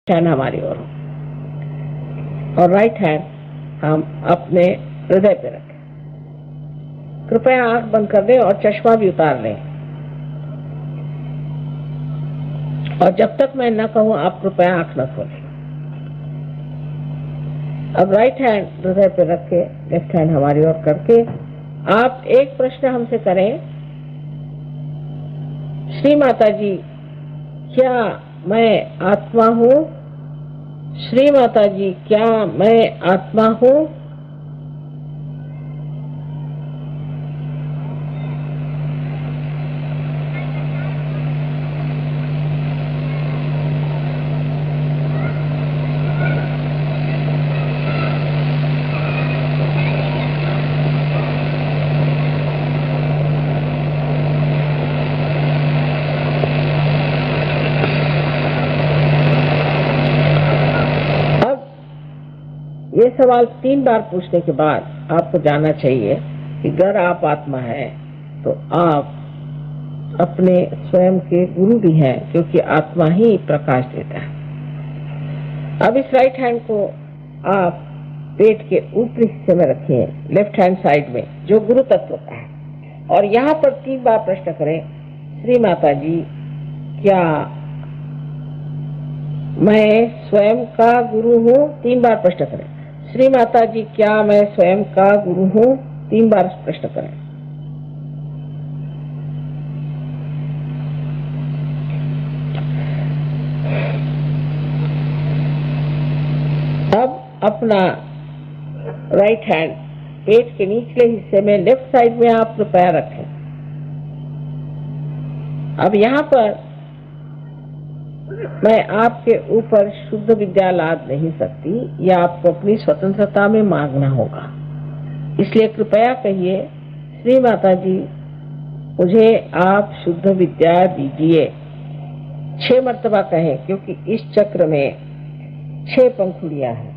Hand हमारी ओर और right hand हम अपने हृदय पे रखें। कृपया आंख बंद कर दें और चश्मा भी उतार लें। और जब तक मैं न कहूं आप कृपया आंख न खोलें। अब राइट हैंड हृदय पे रख के लेफ्ट हैंड हमारी ओर करके आप एक प्रश्न हमसे करें, श्री माता जी क्या मैं आत्मा हूं? श्री माता जी क्या मैं आत्मा हूं? ये सवाल 3 बार पूछने के बाद आपको जानना चाहिए कि अगर आप आत्मा है तो आप अपने स्वयं के गुरु भी हैं, क्योंकि आत्मा ही प्रकाश देता है। अब इस राइट हैंड को आप पेट के ऊपरी हिस्से में रखें, लेफ्ट हैंड साइड में, जो गुरु तत्व का है, और यहाँ पर 3 बार प्रश्न करें, श्री माता जी क्या मैं स्वयं का गुरु हूँ? 3 बार प्रश्न करें। श्री माता जी क्या मैं स्वयं का गुरु हूँ? 3 बार प्रश्न करें। अब अपना राइट हैंड पेट के निचले हिस्से में लेफ्ट साइड में आप कृपया रखें। अब यहाँ पर मैं आपके ऊपर शुद्ध विद्या लाद नहीं सकती, यह आपको अपनी स्वतंत्रता में मांगना होगा। इसलिए कृपया कहिए, श्री माता जी मुझे आप शुद्ध विद्या दीजिए। 6 मर्तबा कहें, क्योंकि इस चक्र में 6 पंखुड़ियां हैं।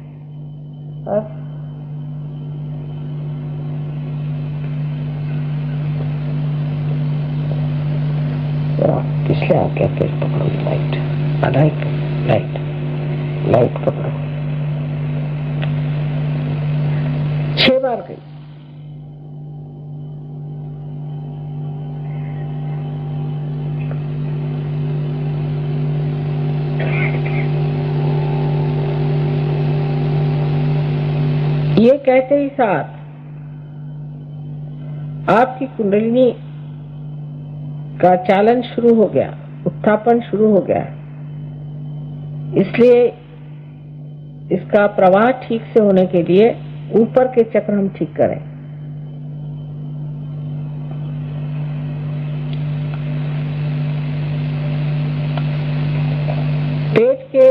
इसलिए आप कहते हैं पकड़ो लाइट, लाइट लाइट लाइट पकड़ो। 6 बार गई। ये कहते ही साथ आपकी कुंडलिनी का चालन शुरू हो गया, उत्थापन शुरू हो गया। इसलिए इसका प्रवाह ठीक से होने के लिए ऊपर के चक्र हम ठीक करें। पेट के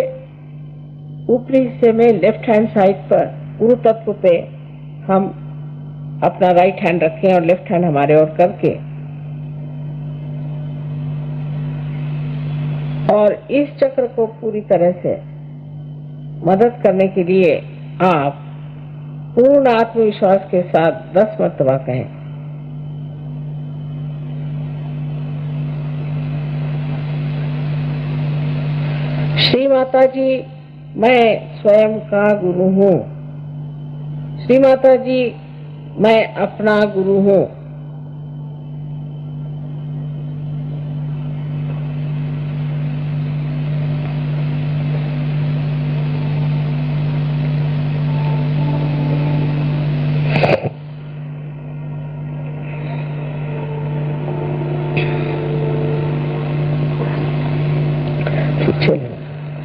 ऊपरी हिस्से में लेफ्ट हैंड साइड पर गुरु तत्व पे हम अपना राइट हैंड रखें और लेफ्ट हैंड हमारे ओर करके, और इस चक्र को पूरी तरह से मदद करने के लिए आप पूर्ण आत्मविश्वास के साथ 10 मर्तबा कहें, श्री माता जी मैं स्वयं का गुरु हूँ। श्री माता जी मैं अपना गुरु हूँ।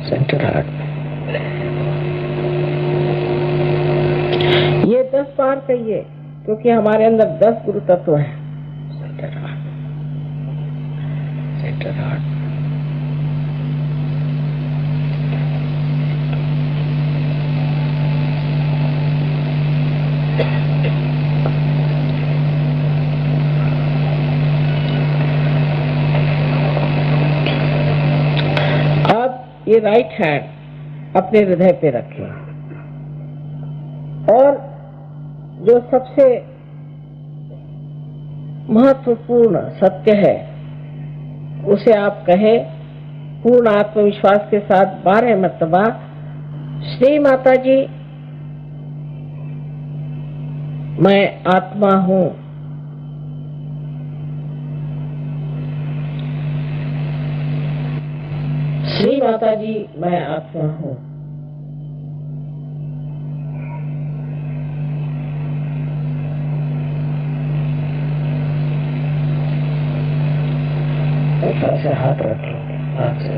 सेंटर हार्ट ये 10 बार कहिए, क्योंकि हमारे अंदर 10 गुरु तत्व हैं। Centre heart, centre heart. ये राइट हैंड अपने हृदय पे रखें और जो सबसे महत्वपूर्ण सत्य है उसे आप कहें, पूर्ण आत्मविश्वास के साथ 12 मरतबा श्री माता जी मैं आत्मा हूँ, श्री माता जी मैं आत्मा हूँ। ऐसे हाथ रखें, हाथ से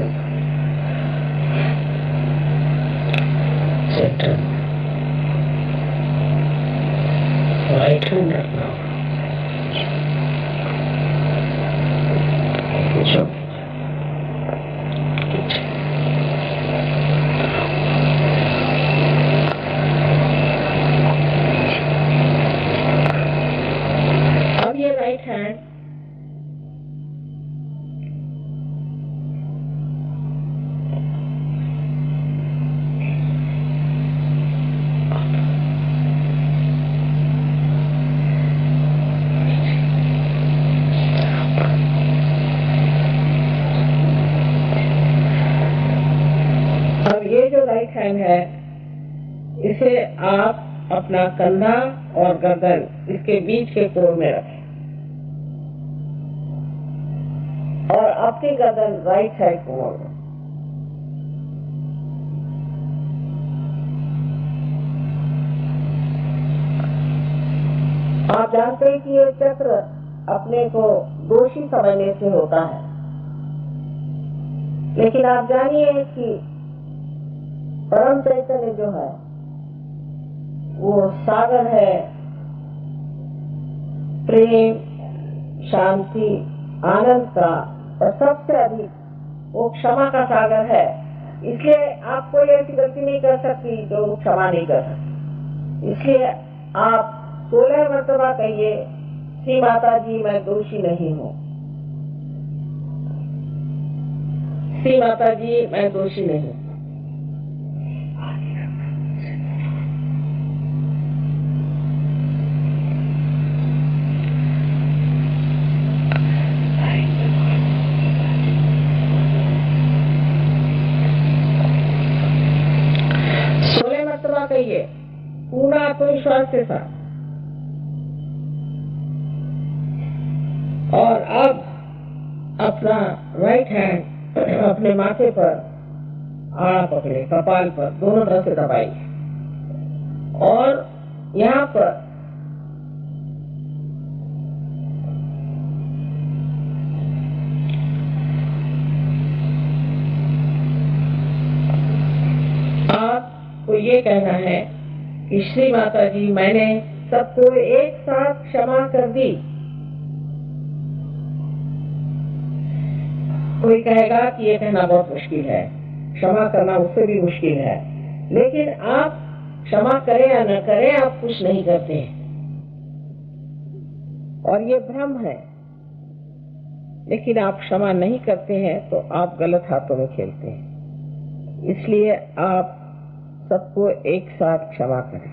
सेंटर राइट हैंड रखना। अब ये राइट हैंड राइट हैंड है, इसे आप अपना कंधा और गर्दन इसके बीच के कोण में रखें और आपकी गर्दन राइट साइड को मोड़ो। आप जानते हैं कि ये चक्र अपने को दोषी समझने से होता है, लेकिन आप जानिए कि परम चैतन्य जो है वो सागर है, प्रेम, शांति, आनंद का, और सबसे अधिक वो क्षमा का सागर है। इसलिए आप कोई ऐसी गलती नहीं कर सकती जो क्षमा नहीं कर सकती। इसलिए आप 16 मरतबा कहिए, श्री माता जी मैं दोषी नहीं हूँ, श्री माता जी मैं दोषी नहीं हूँ। कहिए पूर्ण आत्मविश्वास के साथ। और अब अपना राइट हैंड अपने माथे पर आड़ा पकड़े, कपाल पर दोनों तरफ से दबाइए और यहाँ पर आपको ये कहना है कि श्री माता जी मैंने सबको एक साथ क्षमा कर दी। कोई कहेगा कि ये कहना बहुत मुश्किल है, क्षमा करना उससे भी मुश्किल है, लेकिन आप क्षमा करें या न करें आप कुछ नहीं करते और ये भ्रम है। लेकिन आप क्षमा नहीं करते हैं तो आप गलत हाथों में खेलते हैं। इसलिए आप सबको एक साथ क्षमा करें।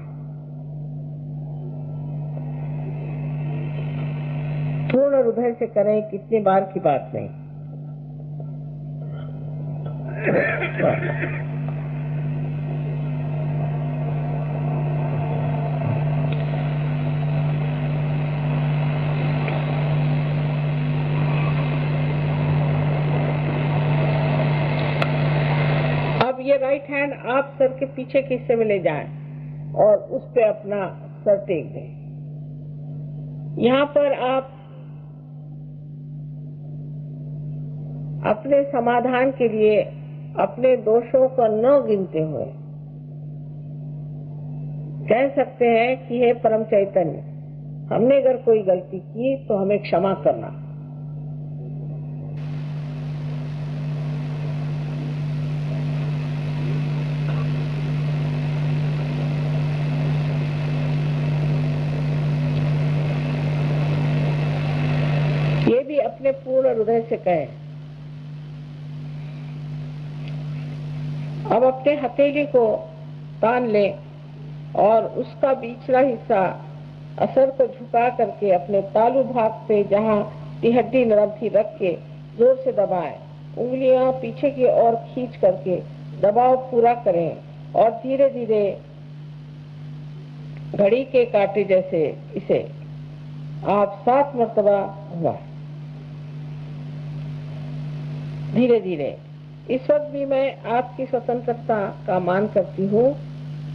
पूर्ण हृदय से करें, कितने बार की बात नहीं। ये राइट हैंड आप सर के पीछे के हिस्से में ले जाएं और उस पे अपना सर टेक दें। यहाँ पर आप अपने समाधान के लिए अपने दोषों को न गिनते हुए कह सकते हैं कि हे परम चैतन्य, हमने अगर कोई गलती की तो हमें क्षमा करना। ये भी अपने पूर्ण हृदय से कहें। अब अपने हथेली को तान लें और उसका पिछला हिस्सा असर को झुका करके अपने तालू भाग पे जहाँ हड्डी नरम थी रख के जोर से दबाएं उंगलियां पीछे की ओर खींच करके दबाव पूरा करें और धीरे धीरे घड़ी के कांटे जैसे इसे आप 7 मरतबा हुआ। धीरे धीरे। इस वक्त भी मैं आपकी स्वतंत्रता का मान करती हूँ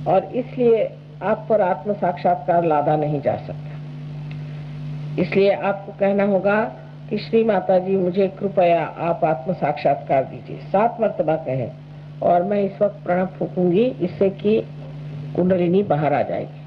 और इसलिए आप पर आत्म साक्षात्कार लादा नहीं जा सकता। इसलिए आपको कहना होगा कि श्री माता जी मुझे कृपया आप आत्म साक्षात्कार दीजिए। 7 मरतबा कहें और मैं इस वक्त प्रणव फूकूंगी, इससे कि कुंडलिनी बाहर आ जाएगी।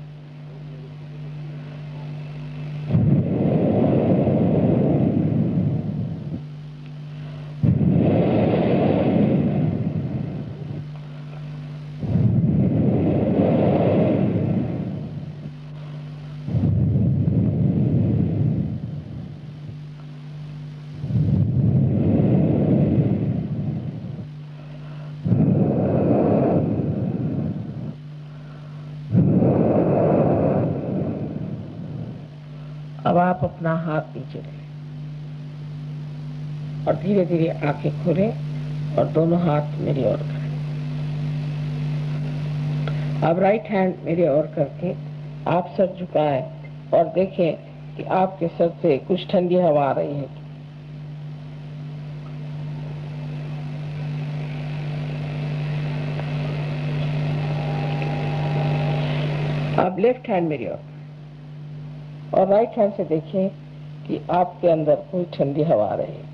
अब आप अपना हाथ नीचे लें और धीरे धीरे आंखें खोलें और दोनों हाथ मेरी ओर करें। अब राइट हैंड मेरी ओर करके आप सर झुकाएं और देखें कि आपके सर से कुछ ठंडी हवा आ रही है। अब लेफ्ट हैंड मेरी ओर और राइट हैंड से देखें कि आपके अंदर कोई ठंडी हवा आ रही है।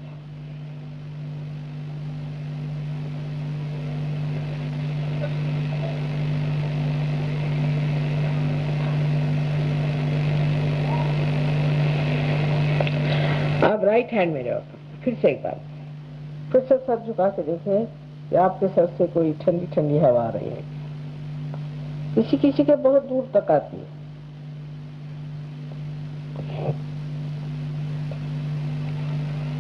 अब राइट हैंड मेरे ओर फिर से एक बार फिर से सर झुका के देखें कि आपके सर से कोई ठंडी ठंडी हवा आ रही है। किसी किसी के बहुत दूर तक आती है।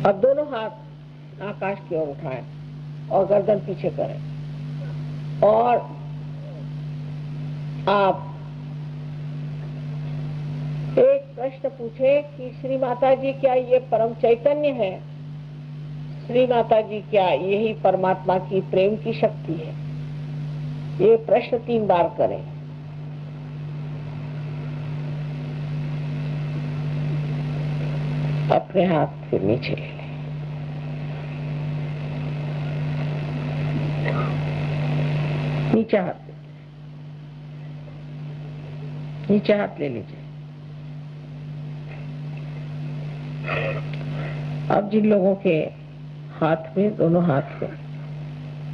अब दोनों हाथ आकाश की ओर उठाएं और गर्दन पीछे करें और आप एक प्रश्न पूछे कि श्री माता जी क्या ये परम चैतन्य है? श्री माता जी क्या यही परमात्मा की प्रेम की शक्ति है? ये प्रश्न 3 बार करें। अपने हाथ फिर नीचे ले लें। नीचे हाथ ले लीजिए। अब जिन लोगों के हाथ में, दोनों हाथ में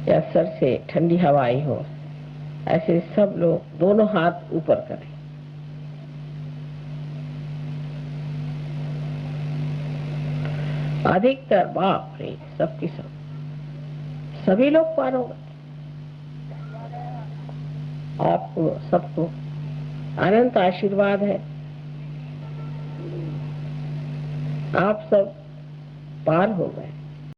या सर से ठंडी हवा आई हो, ऐसे सब लोग दोनों हाथ ऊपर करें। अधिकतर बाप रे सबकी सभी लोग पार हो गए। आपको सबको अनंत आशीर्वाद है। आप सब पार हो गए।